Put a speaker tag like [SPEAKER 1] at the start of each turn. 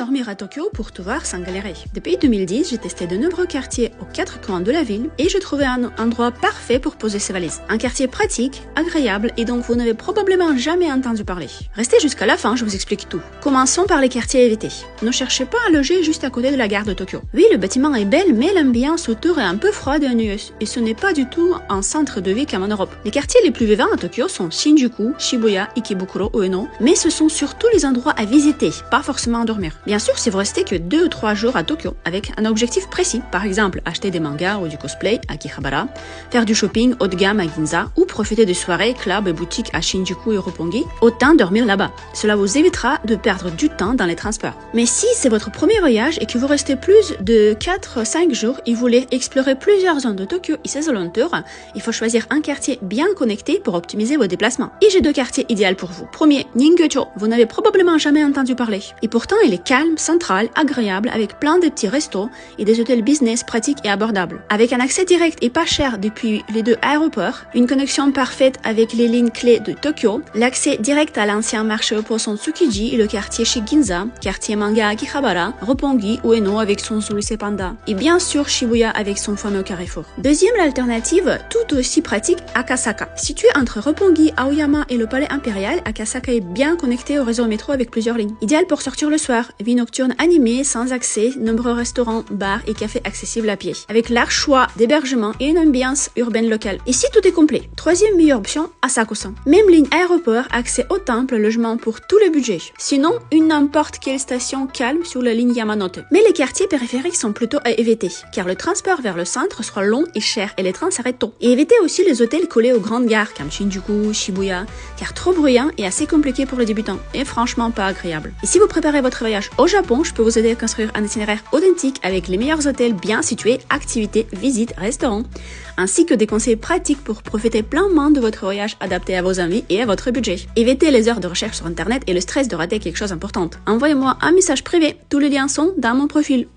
[SPEAKER 1] dormir à Tokyo pour tout voir sans galérer. Depuis 2010, j'ai testé de nombreux quartiers aux quatre coins de la ville et je trouvais un endroit parfait pour poser ses valises. Un quartier pratique, agréable et dont vous n'avez probablement jamais entendu parler. Restez jusqu'à la fin, je vous explique tout. Commençons par les quartiers évités. Ne cherchez pas à loger juste à côté de la gare de Tokyo. Oui, le bâtiment est belle, mais l'ambiance autour est un peu froide et ennuyeuse. Et ce n'est pas du tout un centre de vie comme en Europe. Les quartiers les plus vivants à Tokyo sont Shinjuku, Shibuya, Ikebukuro, Ueno, mais ce sont surtout les endroits à visiter, pas forcément à dormir. Bien sûr, si vous restez que 2 ou 3 jours à Tokyo, avec un objectif précis, par exemple acheter des mangas ou du cosplay à Akihabara, faire du shopping haut de gamme à Ginza, ou profiter de soirées, clubs et boutiques à Shinjuku et Roppongi, autant dormir là-bas. Cela vous évitera de perdre du temps dans les transports. Mais si c'est votre premier voyage et que vous restez plus de 4-5 jours et voulez explorer plusieurs zones de Tokyo et ses alentours, il faut choisir un quartier bien connecté pour optimiser vos déplacements. Et j'ai 2 quartiers idéaux pour vous. Premier, Ningyo-cho. Vous n'avez probablement jamais entendu parler. Et pourtant, il est calme, central, agréable, avec plein de petits restos et des hôtels business pratiques et abordables. Avec un accès direct et pas cher depuis les 2 aéroports, une connexion parfaite avec les lignes clés de Tokyo, l'accès direct à l'ancien marché aux poissons Tsukiji et le quartier chez Ginza, quartier manga Akihabara, Roppongi, Ueno avec son Sulise Panda, et bien sûr Shibuya avec son fameux carrefour. Deuxième alternative, tout aussi pratique, Akasaka. Situé entre Roppongi, Aoyama et le palais impérial, Akasaka est bien connecté au réseau métro avec plusieurs lignes. Idéal pour sortir le soir, vie nocturne animée, sans accès, nombreux restaurants, bars et cafés accessibles à pied, avec large choix d'hébergement et une ambiance urbaine locale. Ici, tout est complet. Troisième meilleure option, Asakusa. Même ligne aéroport, accès au temple, logement pour tous les budgets. Sinon, une n'importe quelle station calme sur la ligne Yamanote. Mais les quartiers périphériques sont plutôt à éviter, car le transport vers le centre sera long et cher et les trains s'arrêtent tôt. Et évitez aussi les hôtels collés aux grandes gares comme Shinjuku, Shibuya, car trop bruyant et assez compliqué pour les débutants, et franchement pas agréable. Et si vous préparez votre voyage au Japon, je peux vous aider à construire un itinéraire authentique avec les meilleurs hôtels bien situés, activités, visites, restaurants, ainsi que des conseils pratiques pour profiter pleinement de votre voyage adapté à vos envies et à votre budget. Évitez les heures de recherche sur internet et le stress de rater quelque chose d'important. Envoyez-moi un message privé, tous les liens sont dans mon profil.